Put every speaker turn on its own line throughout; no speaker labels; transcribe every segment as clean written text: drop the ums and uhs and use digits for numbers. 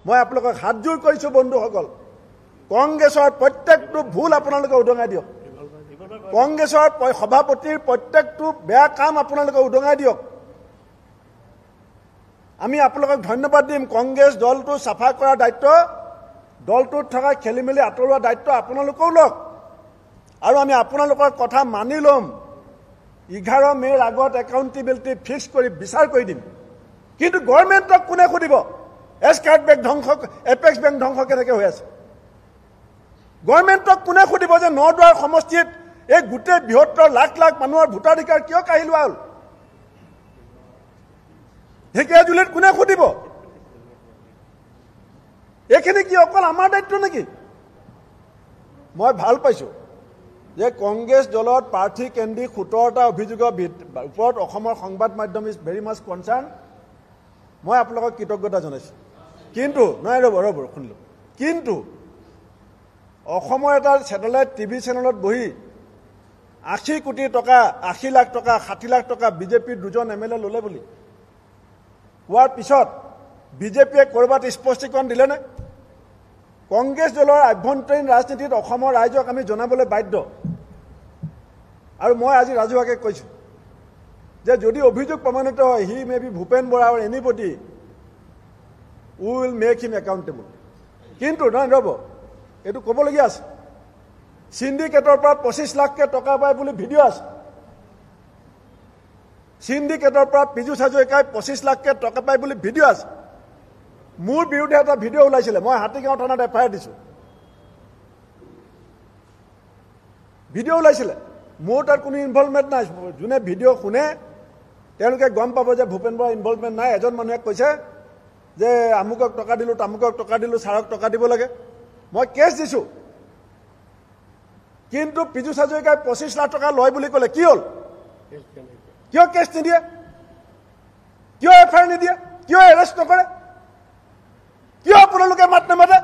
মই আপোনালোকক হাতজোৰ কৰিছোঁ বন্ধুসকল, কংগ্ৰেছৰ প্ৰত্যেকটো ভুল আপোনালোকে উদঙাই দিয়ক। কংগ্ৰেছৰ সভাপতিৰ প্ৰত্যেকটো বেয়া কাম আপোনালোকে উদঙাই দিয়ক। আমি আপোনালোকক ধন্যবাদ দিম। কংগ্ৰেছ দলটো চাফা কৰাৰ দায়িত্ব, দলটোত থকা খেলি মেলি আঁতৰোৱা দায়িত্ব আপোনালোকেও লওক, আৰু আমি আপোনালোকৰ কথা মানি ল'ম। 11 মে'ৰ আগত একাউণ্টেবিলিটি ফিক্স কৰি বিচাৰ কৰি দিম। কিন্তু গভৰ্ণমেণ্টক কোনে সুধিব? এছকাৰ্ট বেংক ধ্বংস, এপেক্স বেংক ধ্বংস কেনেকৈ হৈ আছে? গভৰ্ণমেণ্টক কোনে সুধিব যে নদুৱাৰ সমষ্টিত এই গোটেই বৃহত্তৰ লাখ লাখ মানুহৰ ভোটাধিকাৰ কিয় কাঢ়ি লোৱা হ'ল? ঢেকীয়াজুলিত কোনে সুধিব? এইখিনি কি অকল আমাৰ দায়িত্ব নেকি? মই ভাল পাইছোঁ যে কংগ্ৰেছ দলত প্ৰাৰ্থী কেন্দ্ৰিক 17টা অভিযোগৰ ওপৰত অসমৰ সংবাদ মাধ্যম ইজ ভেৰি মাছ কনচাৰ্ণ। মই আপোনালোকক কৃতজ্ঞতা জনাইছোঁ। কিন্তু নহয়, ৰ'ব শুনিলোঁ। কিন্তু অসমৰ এটা ছেটেলাইট টিভি চেনেলত বহি 80 কোটি টকা, 80 লাখ টকা, 60 লাখ টকা বিজেপিৰ 2জন MLA ল'লে বুলি কোৱাৰ পিছত বিজেপিয়ে ক'ৰবাত স্পষ্টীকৰণ দিলেনে? কংগ্ৰেছ দলৰ আভ্যন্তৰীণ ৰাজনীতিত অসমৰ ৰাইজক আমি জনাবলৈ বাধ্য। আৰু মই আজি ৰাজহুৱাকৈ কৈছোঁ যে যদি অভিযোগ প্ৰমাণিত হয়, হি মে বি ভূপেন বৰা আৰু anybody, we will make him accountable. কিন্তু নহয়, ৰ'ব, এইটো ক'বলগীয়া আছে। চিণ্ডিকেটৰ পৰা 25 লাখকৈ টকা পায় বুলি ভিডিঅ' আছে। চিণ্ডিকেটৰ পৰা পীযুষ হাজৰিকাই 25 লাখকৈ টকা পায় বুলি ভিডিঅ' আছে। মোৰ বিৰুদ্ধে এটা ভিডিঅ' ওলাইছিলে, মই হাতীগাঁও থানাত FIR দিছোঁ। ভিডিঅ' ওলাইছিলে, মোৰ তাত কোনো ইনভলভমেণ্ট নাই। যোনে ভিডিঅ' শুনে তেওঁলোকে গম পাব যে ভূপেন বৰাৰ ইনভলভমেণ্ট নাই। এজন মানুহে কৈছে যে আমুকক টকা দিলোঁ, তামুকক টকা দিলোঁ, ছাৰক টকা দিব লাগে। মই কেছ দিছোঁ। কিন্তু পীযুষ হাজৰিকাই 25 লাখ টকা লয় বুলি ক'লে। কি হ'ল? কিয় কেছ নিদিয়ে? কিয় FIR নিদিয়ে? কিয় এৰেষ্ট নকৰে? কিয় আপোনালোকে মাত নামাতে?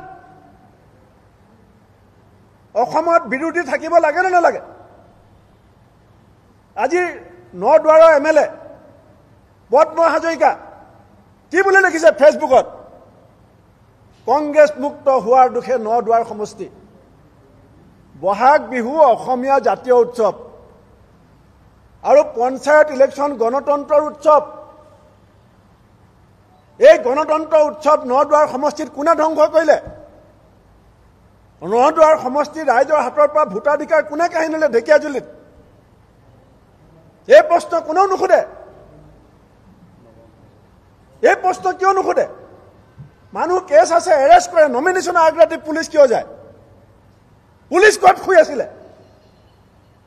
অসমত বিৰোধী থাকিব লাগে নে নালাগে? আজি নদুৱাৰৰ MLA পদ্ম হাজৰিকা কি বুলি লিখিছে ফেচবুকত? কংগ্ৰেছ মুক্ত হোৱাৰ দুখে নদুৱাৰ সমষ্টি। বহাগ বিহু অসমীয়া জাতীয় উৎসৱ আৰু পঞ্চায়ত ইলেকশ্যন গণতন্ত্ৰৰ উৎসৱ। এই গণতন্ত্ৰ উৎসৱ নদুৱাৰ সমষ্টিত কোনে ধ্বংস কৰিলে? নদুৱাৰ সমষ্টিৰ ৰাইজৰ হাতৰ পৰা ভোটাধিকাৰ কোনে কাঢ়ি নিলে ঢেকীয়াজুলিত? এই প্ৰশ্ন কোনেও নুসুধে। এই প্ৰশ্ন কিয় নুসুধে? মানুহ কেছ আছে, এৰেষ্ট কৰে, নমিনেশ্যনৰ আগৰাতি পুলিচ কিয় যায়? পুলিচ ক'ত শুই আছিলে?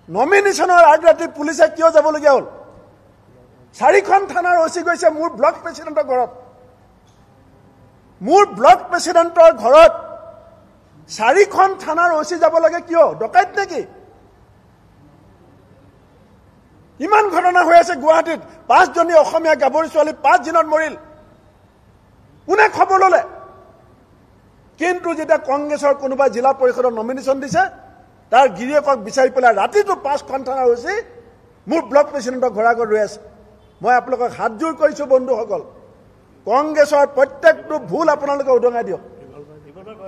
নমিনেশ্যনৰ আগৰাতি পুলিচে কিয় যাবলগীয়া হ'ল? 4খন থানাৰ OC গৈছে মোৰ ব্লক প্ৰেচিডেণ্টৰ ঘৰত। মোৰ ব্লক প্ৰেচিডেণ্টৰ ঘৰত 4খন থানাৰ OC যাব লাগে কিয়? ডকাইত নেকি? ইমান ঘটনা হৈ আছে গুৱাহাটীত। 5জনী অসমীয়া গাভৰু ছোৱালী 5 দিনত মৰিল। কোনে খবৰ ল'লে? কিন্তু যেতিয়া কংগ্ৰেছৰ কোনোবা জিলা পৰিষদৰ নমিনেশ্যন দিছে, তাৰ গিৰিয়েকক বিচাৰি পেলাই ৰাতিটো 5খন থানাৰ OC মোৰ ব্লক প্ৰেচিডেণ্টৰ ঘৰৰ আগত ৰৈ আছে। মই আপোনালোকক হাতজোৰ কৰিছোঁ বন্ধুসকল, কংগ্ৰেছৰ প্ৰত্যেকটো ভুল আপোনালোকে উদঙাই দিয়ক।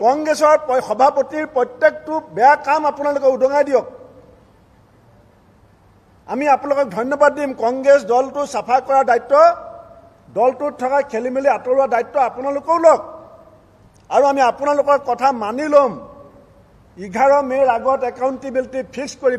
কংগ্ৰেছৰ সভাপতিৰ প্ৰত্যেকটো বেয়া কাম আপোনালোকে উদঙাই দিয়ক। আমি আপোনালোকক ধন্যবাদ দিম। কংগ্ৰেছ দলটো চাফা কৰাৰ দায়িত্ব, দলটোত থকা খেলি মেলি আঁতৰোৱা দায়িত্ব আপোনালোকেও লওক, আৰু আমি আপোনালোকৰ কথা মানি ল'ম। 11 মে'ৰ আগত একাউণ্টেবিলিটি ফিক্স কৰি